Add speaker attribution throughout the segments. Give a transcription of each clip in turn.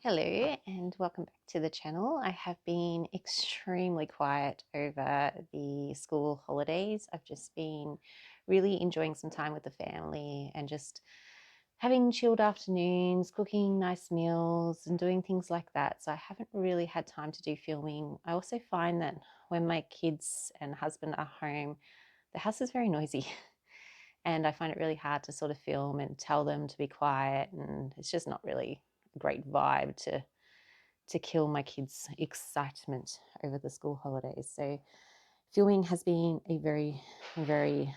Speaker 1: Hello and welcome back to the channel. I have been extremely quiet over the school holidays. I've just been really enjoying some time with the family and just having chilled afternoons, cooking nice meals and doing things like that. So I haven't really had time to do filming. I also find that when my kids and husband are home, the house is very noisy and I find it really hard to sort of film and tell them to be quiet, and it's just not really a great vibe to kill my kids' excitement over the school holidays. So filming has been a very, very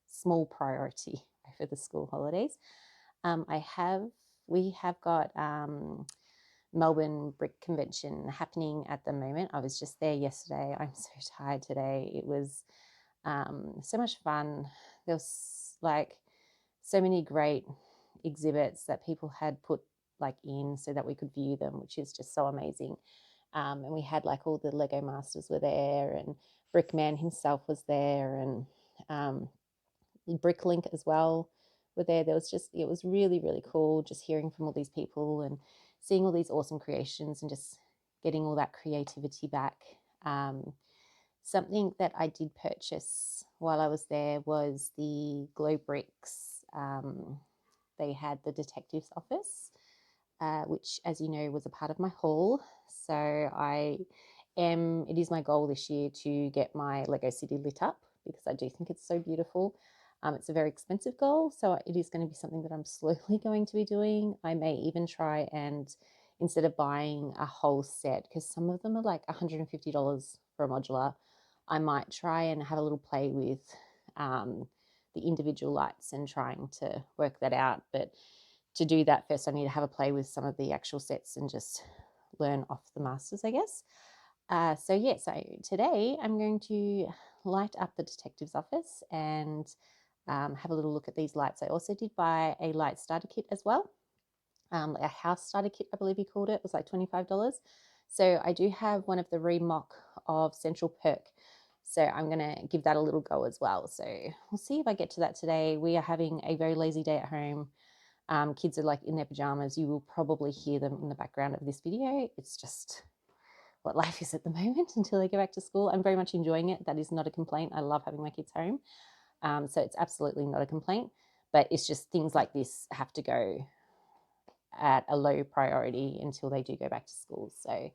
Speaker 1: small priority over the school holidays. We have got Melbourne Brickconvention happening at the moment. I was just there yesterday. I'm so tired today. It was so much fun. There was like so many great exhibits that people had put like in so that we could view them, which is just so amazing. And we had like all the Lego masters were there, and Brickman himself was there, and Bricklink as well were there. It was really, really cool just hearing from all these people and seeing all these awesome creations and just getting all that creativity back. Something that I did purchase while I was there was the glow bricks. They had the detective's office, which, as you know, was a part of my haul. So it is my goal this year to get my Lego City lit up because I do think it's so beautiful. It's a very expensive goal, so it is going to be something that I'm slowly going to be doing. I may even try and, instead of buying a whole set, because some of them are like $150 for a modular, I might try and have a little play with the individual lights and trying to work that out. But to do that, first I need to have a play with some of the actual sets and just learn off the masters, I guess. So today I'm going to light up the detective's office and have a little look at these lights. I also did buy a light starter kit as well. A house starter kit, I believe he called it. It was like $25. So I do have one of the remock of Central Perk. So I'm going to give that a little go as well. So we'll see if I get to that today. We are having a very lazy day at home. Kids are like in their pajamas. You will probably hear them in the background of this video. It's just what life is at the moment until they go back to school. I'm very much enjoying it. That is not a complaint. I love having my kids home. So it's absolutely not a complaint, but it's just things like this have to go at a low priority until they do go back to school. So,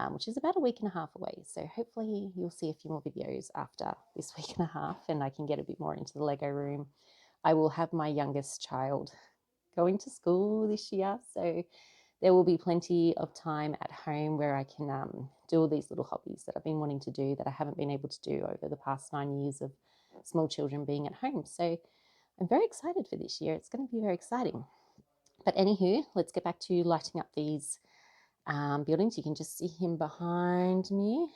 Speaker 1: which is about a week and a half away. So hopefully you'll see a few more videos after this week and a half and I can get a bit more into the Lego room. I will have my youngest child going to school this year, so there will be plenty of time at home where I can do all these little hobbies that I've been wanting to do that I haven't been able to do over the past 9 years of small children being at home. So I'm very excited for this year. It's going to be very exciting. But anywho, let's get back to lighting up these buildings. You can just see him behind me.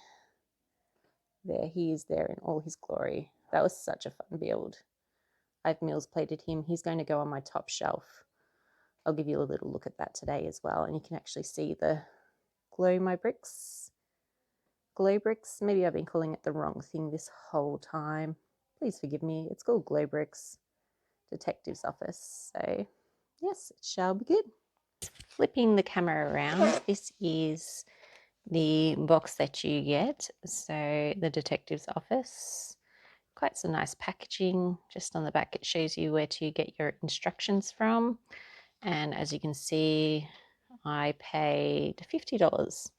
Speaker 1: There he is there in all his glory. That was such a fun build. I've meals plated him. He's going to go on my top shelf. I'll give you a little look at that today as well. And you can actually see the glow bricks. Maybe I've been calling it the wrong thing this whole time. Please forgive me. It's called glow bricks, detective's office. So yes, it shall be good. Flipping the camera around, this is the box that you get. So the detective's office, quite some nice packaging. Just on the back it shows you where to get your instructions from, and as you can see I paid $50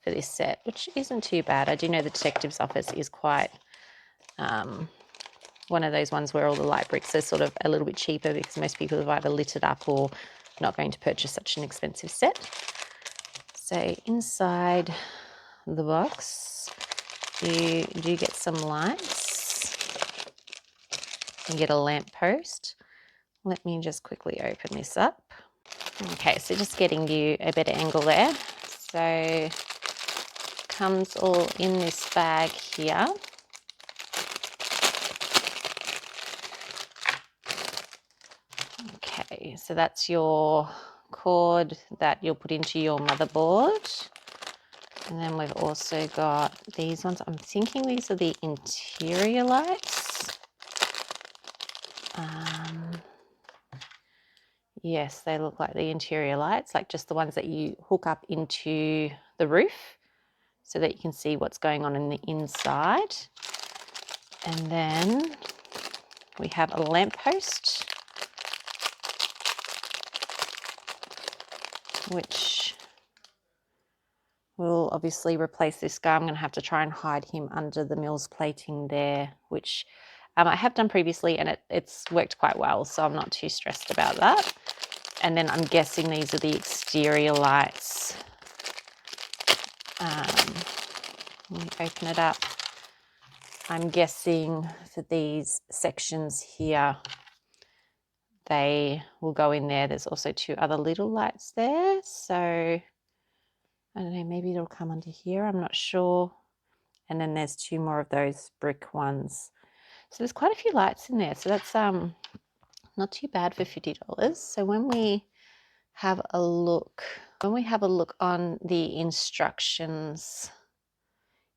Speaker 1: for this set, which isn't too bad. I do know the detective's office is quite one of those ones where all the light bricks are sort of a little bit cheaper because most people have either lit it up or not going to purchase such an expensive set. So inside the box you do get some lights. You get a lamp post. Let me just quickly open this up. Okay, so just getting you a better angle there. So comes all in this bag here. Okay, so that's your cord that you'll put into your motherboard. And then we've also got these ones. I'm thinking these are the interior lights. Yes, they look like the interior lights, like just the ones that you hook up into the roof so that you can see what's going on in the inside. And then we have a lamppost, which will obviously replace this guy. I'm going to have to try and hide him under the Mills plating there, which I have done previously, and it's worked quite well, so I'm not too stressed about that. And then I'm guessing these are the exterior lights. Let me open it up. I'm guessing that these sections here, they will go in there. There's also 2 other little lights there. So I don't know, maybe it'll come under here. I'm not sure. And then there's 2 more of those brick ones. So there's quite a few lights in there. So that's not too bad for $50. So when we have a look on the instructions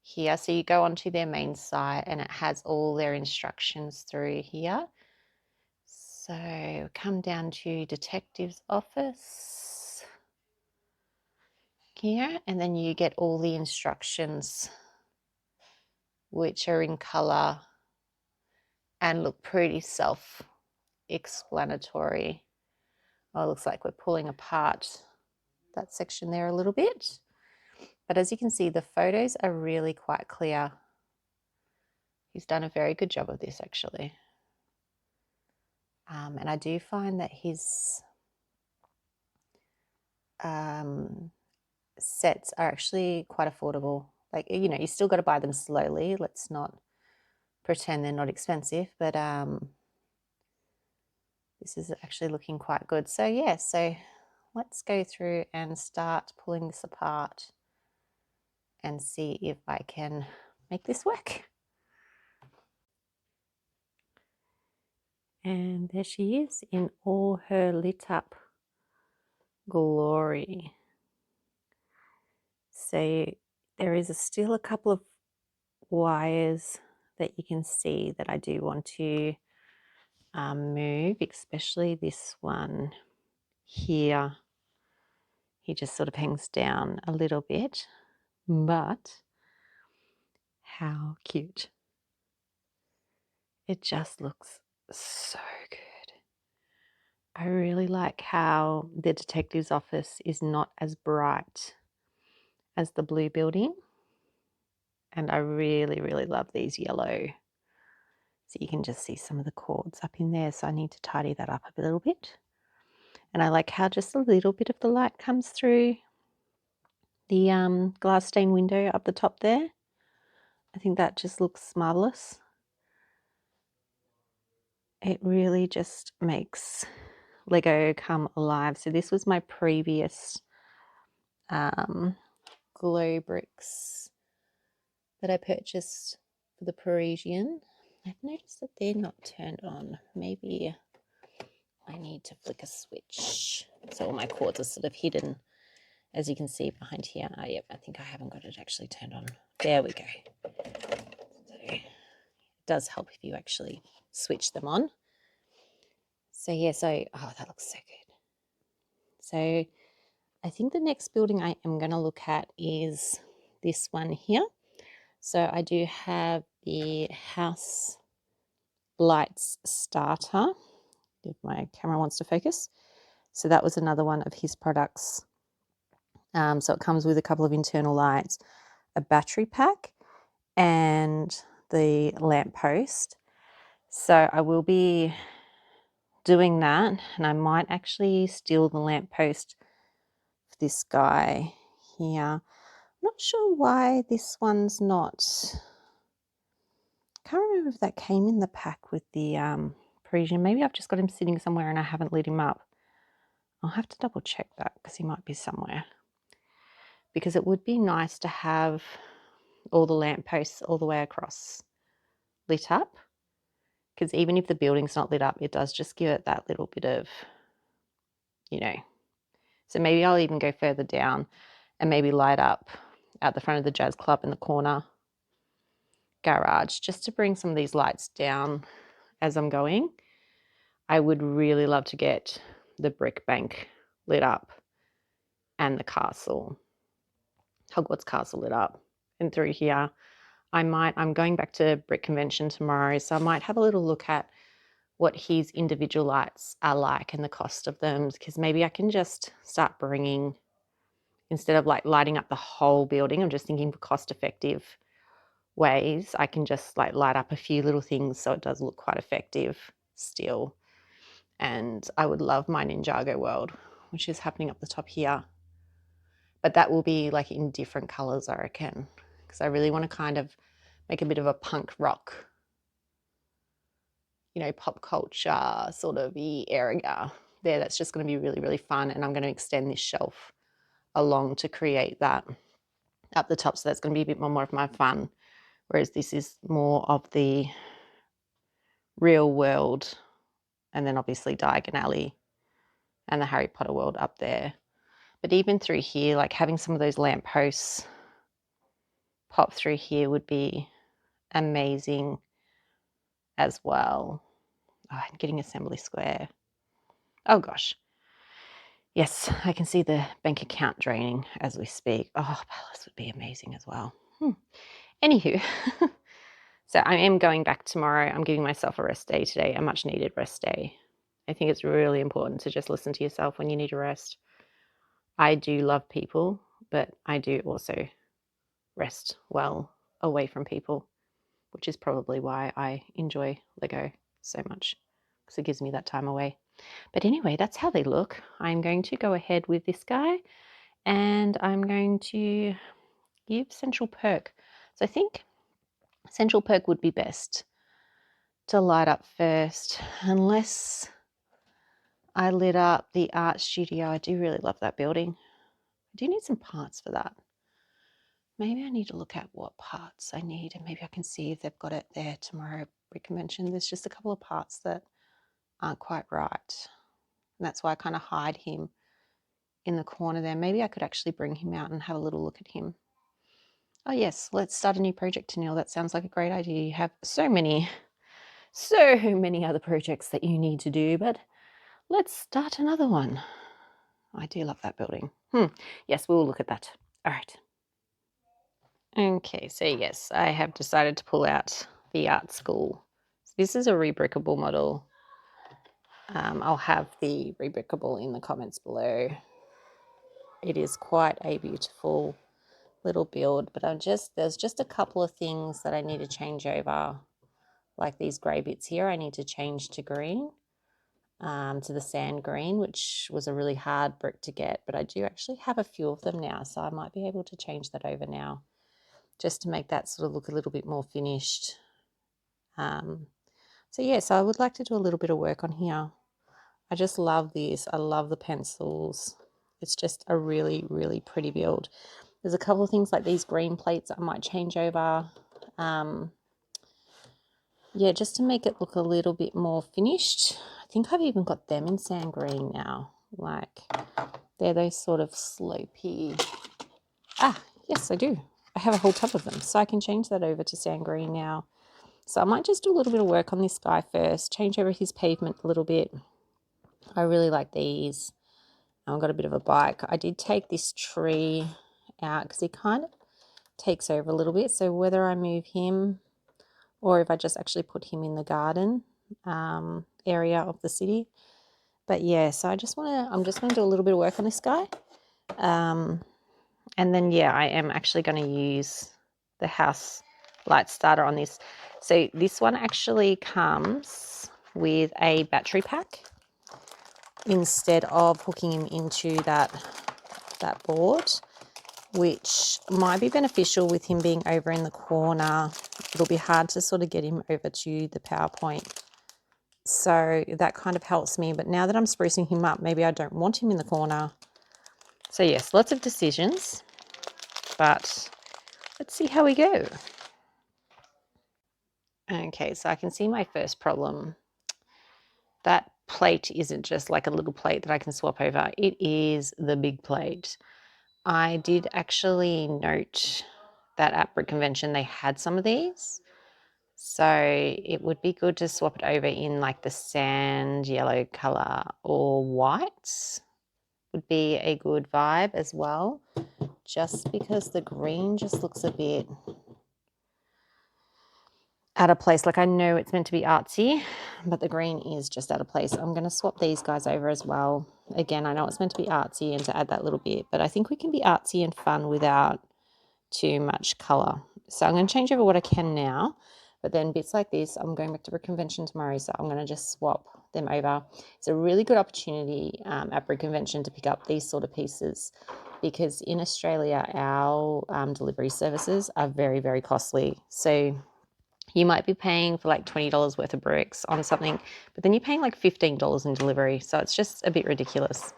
Speaker 1: here, so you go onto their main site and it has all their instructions through here. So come down to detective's office here, and then you get all the instructions, which are in color and look pretty self-explanatory. Oh, it looks like we're pulling apart that section there a little bit. But as you can see, the photos are really quite clear. He's done a very good job of this, actually. And I do find that his sets are actually quite affordable. Like, you know, you still got to buy them slowly. Let's not pretend they're not expensive, but this is actually looking quite good. So yeah, so let's go through and start pulling this apart and see if I can make this work. And there she is in all her lit up glory. So there is still a couple of wires that you can see that I do want to move, especially this one here. He just sort of hangs down a little bit, but how cute. It just looks so good. I really like how the detective's office is not as bright as the blue building. And I really, really love these yellow. So you can just see some of the cords up in there. So I need to tidy that up a little bit. And I like how just a little bit of the light comes through the glass stained window up the top there. I think that just looks marvelous. It really just makes Lego come alive. So this was my previous glow bricks that I purchased for the Parisian. I've noticed that they're not turned on. Maybe I need to flick a switch. So all my cords are sort of hidden, as you can see behind here. Oh, yep, I think I haven't got it actually turned on. There we go. So it does help if you actually switch them on. So yeah, oh, that looks so good. So I think the next building I am going to look at is this one here. So I do have the house lights starter, if my camera wants to focus. So that was another one of his products. So it comes with a couple of internal lights, a battery pack, and the lamp post. So I will be doing that, and I might actually steal the lamp post for this guy here. I'm not sure why this one's not. I can't remember if that came in the pack with the Parisian. Maybe I've just got him sitting somewhere and I haven't lit him up. I'll have to double check that because he might be somewhere. Because it would be nice to have all the lampposts all the way across lit up. Because even if the building's not lit up, it does just give it that little bit of, you know. So maybe I'll even go further down and maybe light up at the front of the jazz club in the corner garage just to bring some of these lights down as I'm going. I would really love to get the brick bank lit up and the castle, Hogwarts Castle lit up. And through here, I'm going back to Brickconvention tomorrow, so I might have a little look at what his individual lights are like and the cost of them, because maybe I can just start bringing, instead of like lighting up the whole building, I'm just thinking for cost effective ways, I can just like light up a few little things so it does look quite effective still. And I would love my Ninjago world, which is happening up the top here. But that will be like in different colors, I reckon, because I really want to kind of make a bit of a punk rock, pop culture sort of area there. That's just going to be really, really fun. And I'm going to extend this shelf along to create that up the top. So that's going to be a bit more of my fun. Whereas this is more of the real world, and then obviously Diagon Alley and the Harry Potter world up there. But even through here, like having some of those lampposts pop through here would be amazing as well. Oh, I'm getting Assembly Square. Oh gosh. Yes, I can see the bank account draining as we speak. Oh, Palace would be amazing as well. Anywho, so I am going back tomorrow. I'm giving myself a rest day today, a much needed rest day. I think it's really important to just listen to yourself when you need a rest. I do love people, but I do also rest well away from people, which is probably why I enjoy Lego so much, because it gives me that time away. But anyway, that's how they look. I'm going to go ahead with this guy, and I'm going to give Central Perk. So I think Central Perk would be best to light up first, unless I lit up the art studio. I do really love that building. I do need some parts for that. Maybe I need to look at what parts I need, and maybe I can see if they've got it there tomorrow. Brickconvention. There's just a couple of parts that aren't quite right. And that's why I kind of hide him in the corner there. Maybe I could actually bring him out and have a little look at him. Oh yes, let's start a new project, Tennille. That sounds like a great idea. You have so many other projects that you need to do, but let's start another one. I do love that building. Yes, we'll look at that. All right. Okay, so yes, I have decided to pull out the art school. So this is a rebrickable model. I'll have the rebrickable in the comments below. It is quite a beautiful little build, but there's just a couple of things that I need to change over, like these grey bits here. I need to change to green, to the sand green, which was a really hard brick to get, but I do actually have a few of them now, so I might be able to change that over now, just to make that sort of look a little bit more finished. So yes, I would like to do a little bit of work on here. I just love this. I love the pencils. It's just a really, really pretty build. There's a couple of things like these green plates I might change over. Yeah, just to make it look a little bit more finished. I think I've even got them in sand green now. Like, they're those sort of slopey. Yes, I do. I have a whole tub of them, so I can change that over to sand green now. So I might just do a little bit of work on this guy first, change over his pavement a little bit. I really like these. I've got a bit of a bike. I did take this tree out because he kind of takes over a little bit. So whether I move him or if I just actually put him in the garden area of the city. But yeah, so I'm just going to do a little bit of work on this guy. And then, yeah, I am actually going to use the house light starter on this. So this one actually comes with a battery pack instead of hooking him into that board, which might be beneficial with him being over in the corner. It'll be hard to sort of get him over to the PowerPoint. So that kind of helps me. But now that I'm sprucing him up, maybe I don't want him in the corner. So yes, lots of decisions, but let's see how we go. Okay, so I can see my first problem. That plate isn't just like a little plate that I can swap over. It is the big plate. I did actually note that at Brickconvention they had some of these. So it would be good to swap it over in like the sand yellow color, or white would be a good vibe as well, just because the green just looks a bit out of place. Like, I know it's meant to be artsy, but the green is just out of place. I'm going to swap these guys over as well. Again, I know it's meant to be artsy and to add that little bit, but I think we can be artsy and fun without too much color. So I'm going to change over what I can now, but then bits like this, I'm going back to Brickconvention tomorrow, so I'm going to just swap them over. It's a really good opportunity at Brickconvention to pick up these sort of pieces, because in Australia, our delivery services are very, very costly. So you might be paying for like $20 worth of bricks on something, but then you're paying like $15 in delivery. So it's just a bit ridiculous.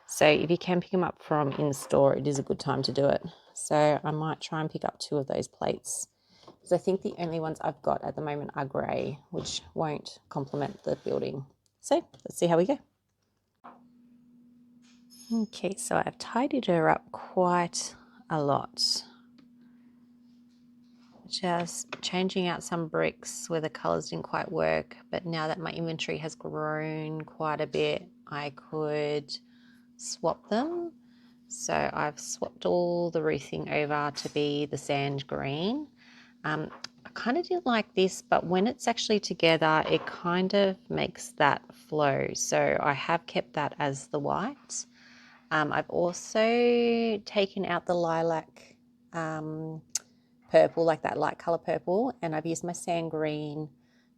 Speaker 1: So if you can pick them up from in-store, it is a good time to do it. So I might try and pick up 2 of those plates, because I think the only ones I've got at the moment are grey, which won't complement the building. So let's see how we go. Okay, so I've tidied her up quite a lot. Just changing out some bricks where the colours didn't quite work, but now that my inventory has grown quite a bit, I could swap them. So I've swapped all the roofing over to be the sand green. I kind of didn't like this, but when it's actually together, it kind of makes that flow. So I have kept that as the white. I've also taken out the lilac purple, like that light color purple, and I've used my sand green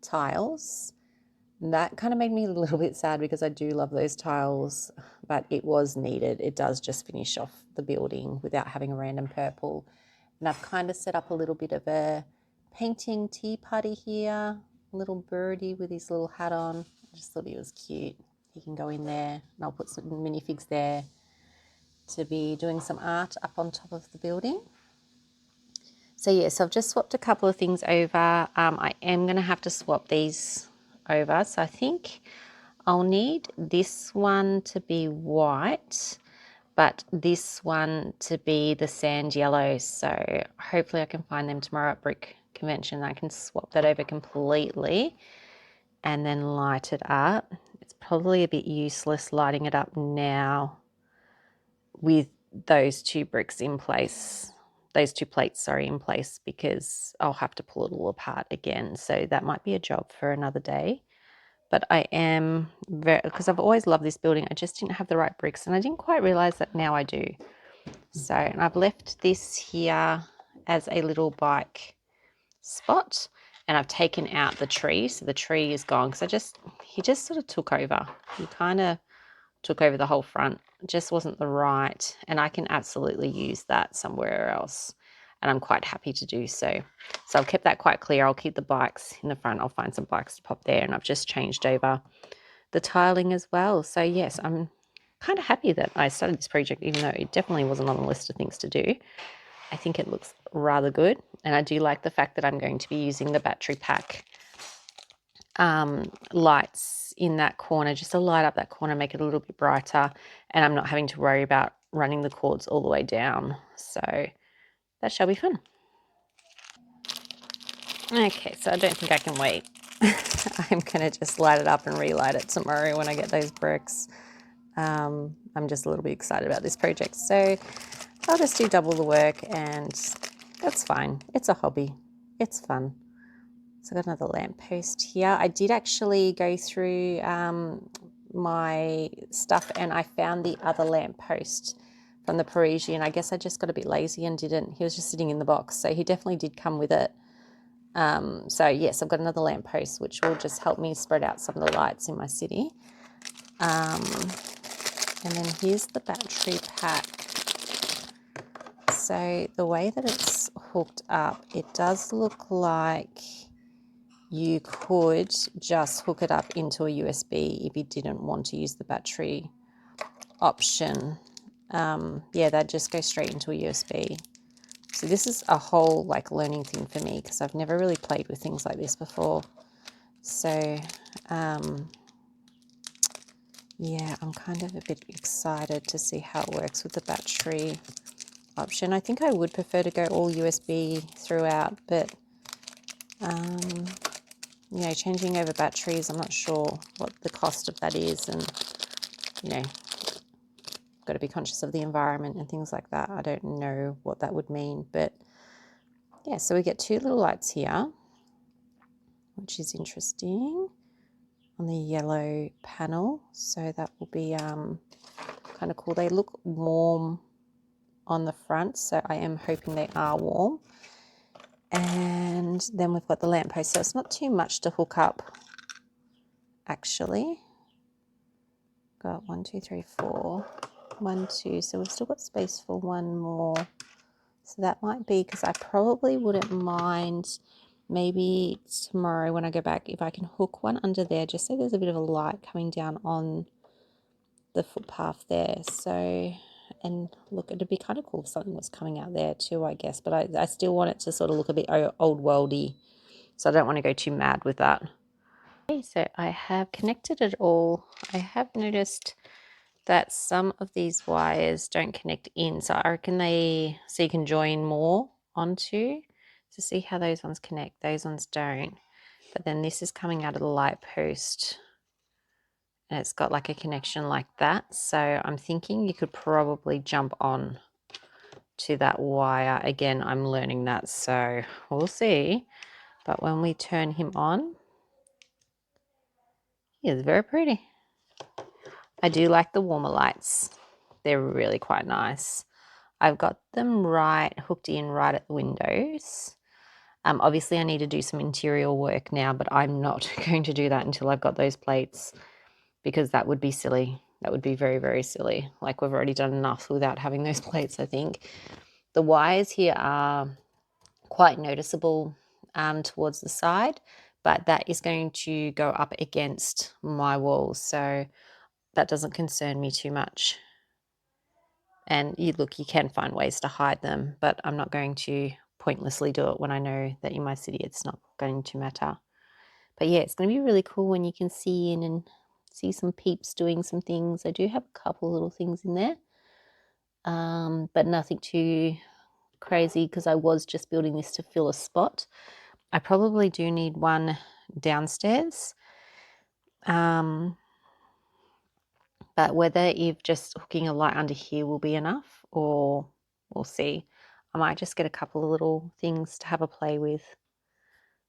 Speaker 1: tiles. And that kind of made me a little bit sad, because I do love those tiles, but it was needed. It does just finish off the building without having a random purple. And I've kind of set up a little bit of a painting tea party here. A little birdie with his little hat on. I just thought he was cute. He can go in there, and I'll put some minifigs there to be doing some art up on top of the building. So yes, I've just swapped a couple of things over. I am going to have to swap these over. So I think I'll need this one to be white, but this one to be the sand yellow. So hopefully I can find them tomorrow at Brickconvention. I can swap that over completely and then light it up. It's probably a bit useless lighting it up now with those 2 bricks in place. Those 2 plates, sorry, in place, because I'll have to pull it all apart again. So that might be a job for another day. But I am very, because I've always loved this building, I just didn't have the right bricks, and I didn't quite realize that now I do. So, and I've left this here as a little bike spot, and I've taken out the tree. So the tree is gone, because he just sort of took over. He kind of took over the whole front. It just wasn't the right, and I can absolutely use that somewhere else, and I'm quite happy to do so. So I've kept that quite clear. I'll keep the bikes in the front. I'll find some bikes to pop there, and I've just changed over the tiling as well. So yes, I'm kind of happy that I started this project, even though it definitely wasn't on the list of things to do. I think it looks rather good, and I do like the fact that I'm going to be using the battery pack lights in that corner, just to light up that corner, make it a little bit brighter, and I'm not having to worry about running the cords all the way down. So that shall be fun. Okay, so I don't think I can wait. I'm going to just light it up and relight it tomorrow when I get those bricks. I'm just a little bit excited about this project. So I'll just do double the work, and that's fine. It's a hobby. It's fun. So I've got another lamppost here. I did actually go through my stuff, and I found the other lamppost from the Parisian. I guess I just got a bit lazy and didn't. He was just sitting in the box, so he definitely did come with it. So yes, I've got another lamppost, which will just help me spread out some of the lights in my city. And then here's the battery pack. So the way that it's hooked up, it does look like you could just hook it up into a USB if you didn't want to use the battery option. Yeah, that just goes straight into a USB. So this is a whole like learning thing for me, because I've never really played with things like this before. So yeah, I'm kind of a bit excited to see how it works with the battery option. I think I would prefer to go all USB throughout, but You know, changing over batteries, I'm not sure what the cost of that is, and, you know, got to be conscious of the environment and things like that. I don't know what that would mean, but yeah, so we get 2 little lights here, which is interesting, on the yellow panel. So that will be kind of cool. They look warm on the front, so I am hoping they are warm. And then we've got the lamppost, so it's not too much to hook up, actually. Got 1, 2, 3, 4. 1, 2, so we've still got space for one more. So that might be, because I probably wouldn't mind maybe tomorrow when I go back if I can hook one under there, just so there's a bit of a light coming down on the footpath there. So, and look, it'd be kind of cool if something was coming out there too, I guess, but I still want it to sort of look a bit old worldy, so I don't want to go too mad with that. Okay, so I have connected it all. I have noticed that some of these wires don't connect in, so I reckon so you can join more onto to see how those ones connect. Those ones don't, but then this is coming out of the light post and it's got like a connection like that, so I'm thinking you could probably jump on to that wire. Again, I'm learning that, so we'll see. But when we turn him on, he is very pretty. I do like the warmer lights. They're really quite nice. I've got them hooked in right at the windows. Obviously I need to do some interior work now, but I'm not going to do that until I've got those plates, because that would be silly. That would be very, very silly. Like, we've already done enough without having those plates, I think. The wires here are quite noticeable towards the side, but that is going to go up against my walls, so that doesn't concern me too much. And you can find ways to hide them, but I'm not going to pointlessly do it when I know that in my city it's not going to matter. But yeah, it's going to be really cool when you can see in and see some peeps doing some things. I do have a couple little things in there, but nothing too crazy, because I was just building this to fill a spot. I probably do need one downstairs, but whether if just hooking a light under here will be enough, or we'll see. I might just get a couple of little things to have a play with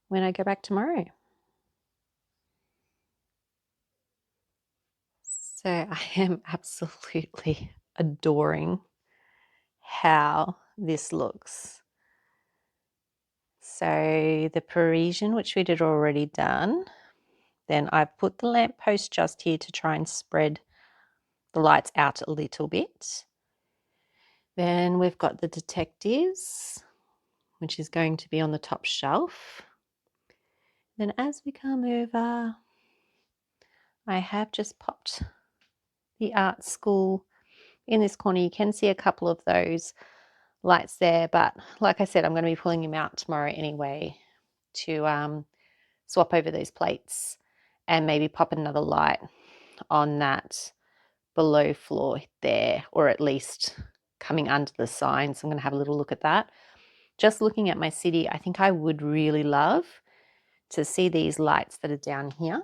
Speaker 1: when I go back tomorrow. So I am absolutely adoring how this looks. So the Parisian, which we did already done, then I've put the lamppost just here to try and spread the lights out a little bit. Then we've got the detectives, which is going to be on the top shelf. Then as we come over, I have just popped the art school in this corner. You can see a couple of those lights there, but like I said, I'm going to be pulling them out tomorrow anyway to swap over those plates and maybe pop another light on that below floor there, or at least coming under the sign. So I'm going to have a little look at that. Just looking at my city, I think I would really love to see these lights that are down here.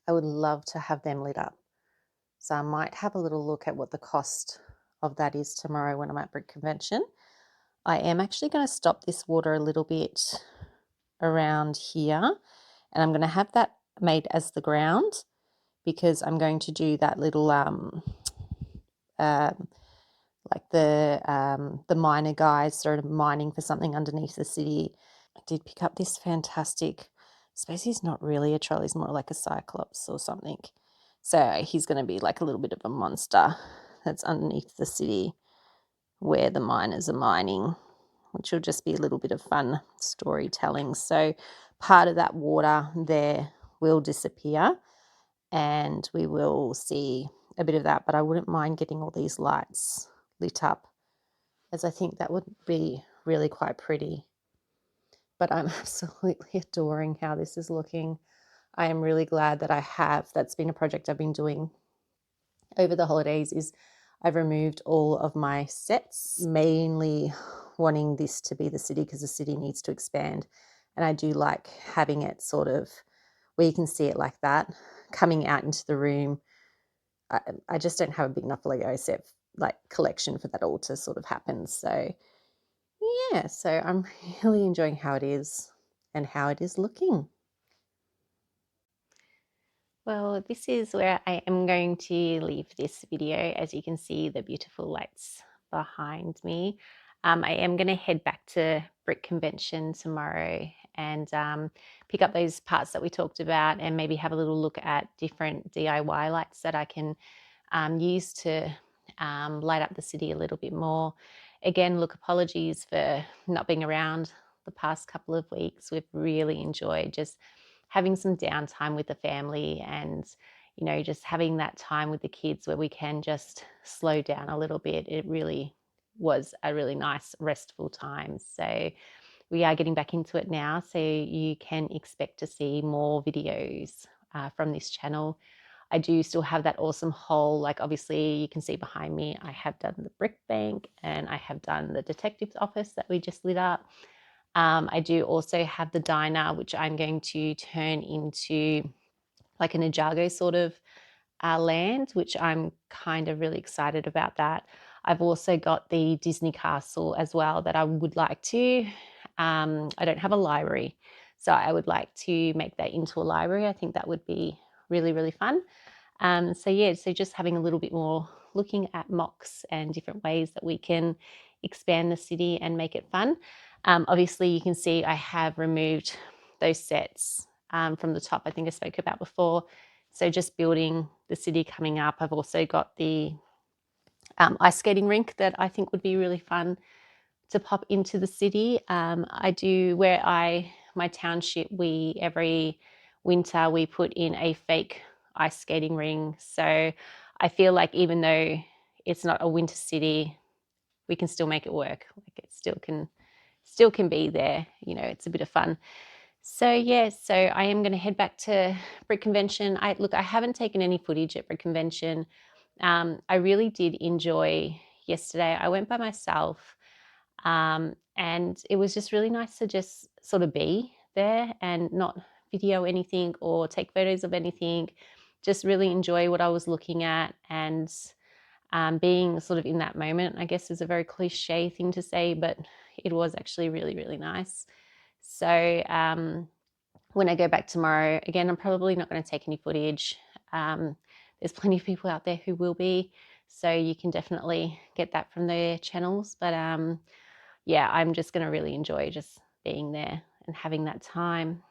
Speaker 1: I would love to have them lit up. So I might have a little look at what the cost of that is tomorrow when I'm at Brickconvention. I am actually going to stop this water a little bit around here, and I'm going to have that made as the ground, because I'm going to do that little like the miner guys sort of mining for something underneath the city. I did pick up this fantastic, I suppose he's not really a troll, he's more like a cyclops or something. So he's going to be like a little bit of a monster that's underneath the city where the miners are mining, which will just be a little bit of fun storytelling. So part of that water there will disappear and we will see a bit of that, but I wouldn't mind getting all these lights lit up, as I think that would be really quite pretty. But I'm absolutely adoring how this is looking. I am really glad that that's been a project I've been doing over the holidays, is I've removed all of my sets, mainly wanting this to be the city because the city needs to expand. And I do like having it sort of where you can see it like that, coming out into the room. I just don't have a big enough Lego set like collection for that all to sort of happen. So yeah, so I'm really enjoying how it is and how it is looking. Well, this is where I am going to leave this video. As you can see, the beautiful lights behind me. I am going to head back to Brick Convention tomorrow and pick up those parts that we talked about and maybe have a little look at different DIY lights that I can use to light up the city a little bit more. Again, look, apologies for not being around the past couple of weeks. We've really enjoyed just having some downtime with the family and, you know, just having that time with the kids where we can just slow down a little bit. It really was a really nice, restful time. So we are getting back into it now. So you can expect to see more videos from this channel. I do still have that awesome haul. Like obviously you can see behind me, I have done the brick bank and I have done the detective's office that we just lit up. I do also have the diner, which I'm going to turn into like an Ninjago sort of land, which I'm kind of really excited about that. I've also got the Disney castle as well that I would like to. I don't have a library, so I would like to make that into a library. I think that would be really, really fun. So yeah, so just having a little bit more looking at mocks and different ways that we can expand the city and make it fun. Obviously you can see I have removed those sets from the top I think I spoke about before. So just building the city coming up. I've also got the ice skating rink that I think would be really fun to pop into the city. I do my township, we every winter we put in a fake ice skating ring. So I feel like even though it's not a winter city, we can still make it work. Like it still can be there. You know, it's a bit of fun. So yeah, so I am going to head back to Brick Convention. I haven't taken any footage at Brick Convention. I really did enjoy yesterday. I went by myself. And it was just really nice to just sort of be there and not video anything or take photos of anything, just really enjoy what I was looking at and being sort of in that moment, I guess is a very cliche thing to say, but it was actually really, really nice. So when I go back tomorrow, again, I'm probably not going to take any footage. There's plenty of people out there who will be, so you can definitely get that from their channels. But yeah, I'm just going to really enjoy just being there and having that time.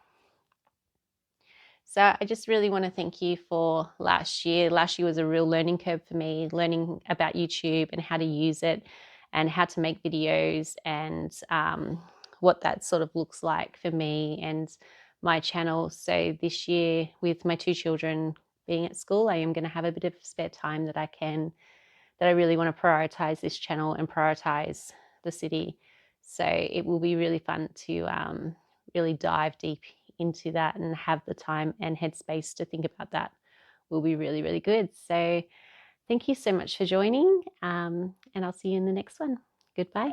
Speaker 1: So I just really want to thank you for last year. Last year was a real learning curve for me, learning about YouTube and how to use it and how to make videos and what that sort of looks like for me and my channel. So this year with my two children being at school, I am going to have a bit of spare time that I really want to prioritize this channel and prioritize the city. So it will be really fun to really dive deep into that and have the time and headspace to think about that will be really, really good. So thank you so much for joining and I'll see you in the next one. Goodbye.